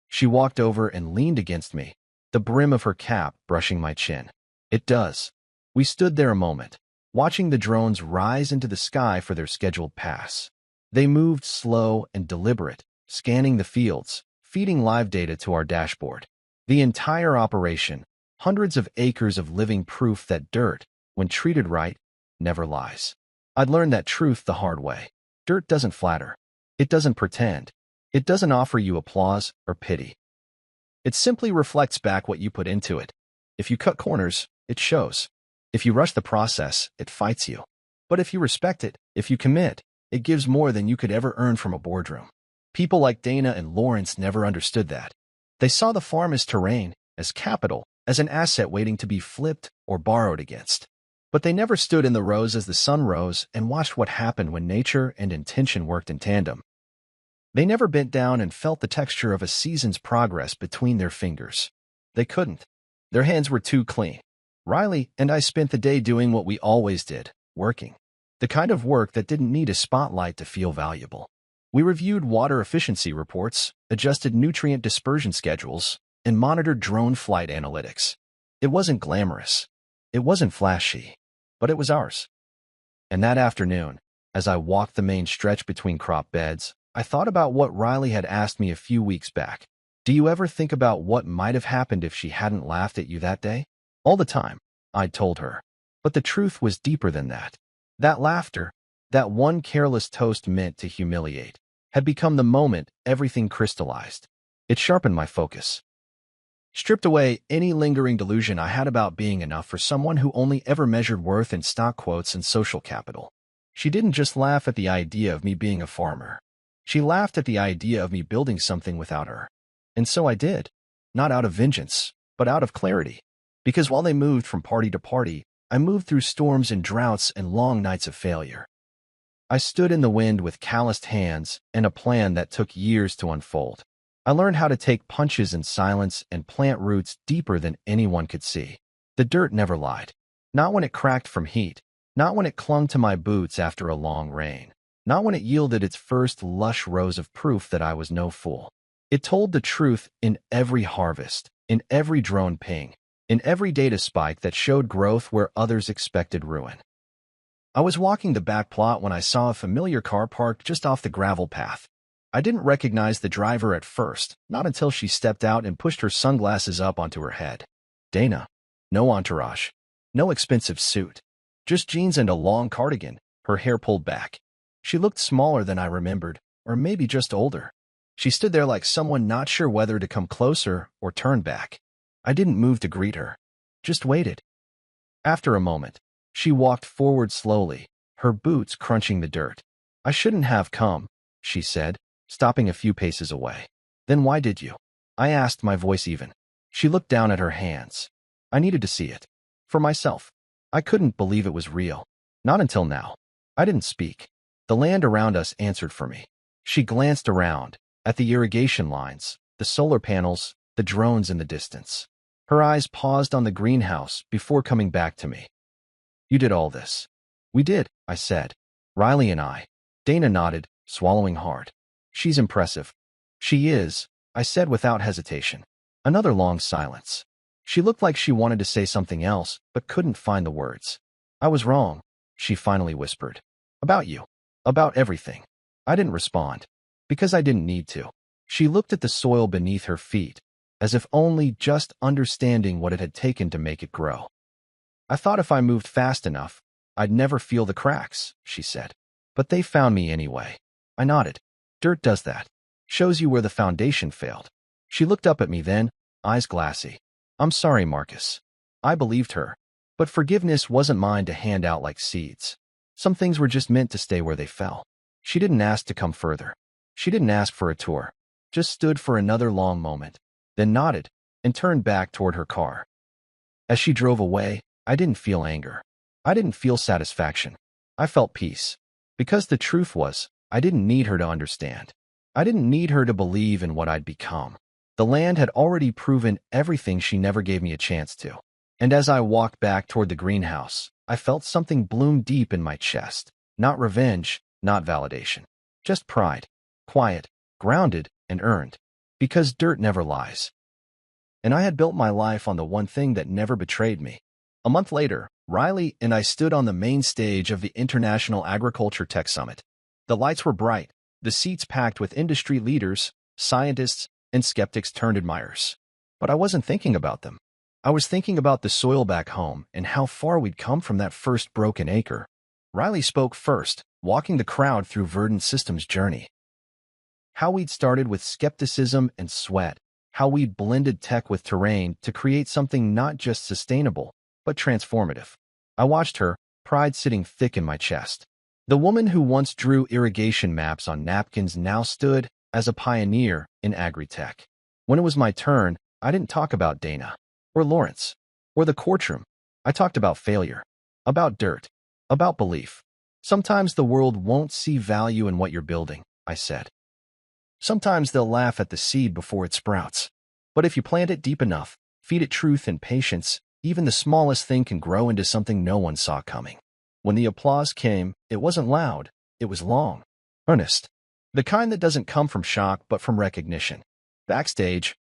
She walked over and leaned against me, the brim of her cap brushing my chin. "It does." We stood there a moment, watching the drones rise into the sky for their scheduled pass. They moved slow and deliberate, scanning the fields, feeding live data to our dashboard. The entire operation, hundreds of acres of living proof that dirt, when treated right, never lies. I'd learned that truth the hard way. Dirt doesn't flatter. It doesn't pretend. It doesn't offer you applause or pity. It simply reflects back what you put into it. If you cut corners, it shows. If you rush the process, it fights you. But if you respect it, if you commit, it gives more than you could ever earn from a boardroom. People like Dana and Lawrence never understood that. They saw the farm as terrain, as capital, as an asset waiting to be flipped or borrowed against. But they never stood in the rows as the sun rose and watched what happened when nature and intention worked in tandem. They never bent down and felt the texture of a season's progress between their fingers. They couldn't. Their hands were too clean. Riley and I spent the day doing what we always did, working. The kind of work that didn't need a spotlight to feel valuable. We reviewed water efficiency reports, adjusted nutrient dispersion schedules, and monitored drone flight analytics. It wasn't glamorous. It wasn't flashy. But it was ours. And that afternoon, as I walked the main stretch between crop beds, I thought about what Riley had asked me a few weeks back. "Do you ever think about what might have happened if she hadn't laughed at you that day?" "All the time," I'd told her. But the truth was deeper than that. That laughter, that one careless toast meant to humiliate, had become the moment everything crystallized. It sharpened my focus. Stripped away any lingering delusion I had about being enough for someone who only ever measured worth in stock quotes and social capital. She didn't just laugh at the idea of me being a farmer. She laughed at the idea of me building something without her. And so I did. Not out of vengeance, but out of clarity. Because while they moved from party to party, I moved through storms and droughts and long nights of failure. I stood in the wind with calloused hands and a plan that took years to unfold. I learned how to take punches in silence and plant roots deeper than anyone could see. The dirt never lied. Not when it cracked from heat. Not when it clung to my boots after a long rain. Not when it yielded its first lush rows of proof that I was no fool. It told the truth in every harvest, in every drone ping, in every data spike that showed growth where others expected ruin. I was walking the back plot when I saw a familiar car parked just off the gravel path. I didn't recognize the driver at first, not until she stepped out and pushed her sunglasses up onto her head. Dana. No entourage. No expensive suit. Just jeans and a long cardigan, her hair pulled back. She looked smaller than I remembered, or maybe just older. She stood there like someone not sure whether to come closer or turn back. I didn't move to greet her. Just waited. After a moment, she walked forward slowly, her boots crunching the dirt. I shouldn't have come, she said, stopping a few paces away. Then why did you? I asked, my voice even. She looked down at her hands. I needed to see it. For myself. I couldn't believe it was real. Not until now. I didn't speak. The land around us answered for me. She glanced around, at the irrigation lines, the solar panels, the drones in the distance. Her eyes paused on the greenhouse before coming back to me. You did all this. We did, I said. Riley and I. Dana nodded, swallowing hard. She's impressive. She is, I said without hesitation. Another long silence. She looked like she wanted to say something else, but couldn't find the words. I was wrong, she finally whispered. About you. About everything. I didn't respond. Because I didn't need to. She looked at the soil beneath her feet, as if only just understanding what it had taken to make it grow. I thought if I moved fast enough, I'd never feel the cracks, she said. But they found me anyway. I nodded. Dirt does that. Shows you where the foundation failed. She looked up at me then, eyes glassy. I'm sorry, Marcus. I believed her. But forgiveness wasn't mine to hand out like seeds. Some things were just meant to stay where they fell. She didn't ask to come further. She didn't ask for a tour. Just stood for another long moment, then nodded and turned back toward her car. As she drove away, I didn't feel anger. I didn't feel satisfaction. I felt peace. Because the truth was, I didn't need her to understand. I didn't need her to believe in what I'd become. The land had already proven everything she never gave me a chance to. And as I walked back toward the greenhouse, I felt something bloom deep in my chest. Not revenge, not validation. Just pride. Quiet, grounded, and earned. Because dirt never lies. And I had built my life on the one thing that never betrayed me. A month later, Riley and I stood on the main stage of the International Agriculture Tech Summit. The lights were bright, the seats packed with industry leaders, scientists, and skeptics turned admirers. But I wasn't thinking about them. I was thinking about the soil back home and how far we'd come from that first broken acre. Riley spoke first, walking the crowd through Verdant Systems' journey. How we'd started with skepticism and sweat, how we'd blended tech with terrain to create something not just sustainable, but transformative. I watched her, pride sitting thick in my chest. The woman who once drew irrigation maps on napkins now stood as a pioneer in agri-tech. When it was my turn, I didn't talk about Dana, or Lawrence, or the courtroom. I talked about failure, about dirt, about belief. Sometimes the world won't see value in what you're building, I said. Sometimes they'll laugh at the seed before it sprouts. But if you plant it deep enough, feed it truth and patience, even the smallest thing can grow into something no one saw coming. When the applause came, it wasn't loud, it was long, earnest. The kind that doesn't come from shock but from recognition. Backstage,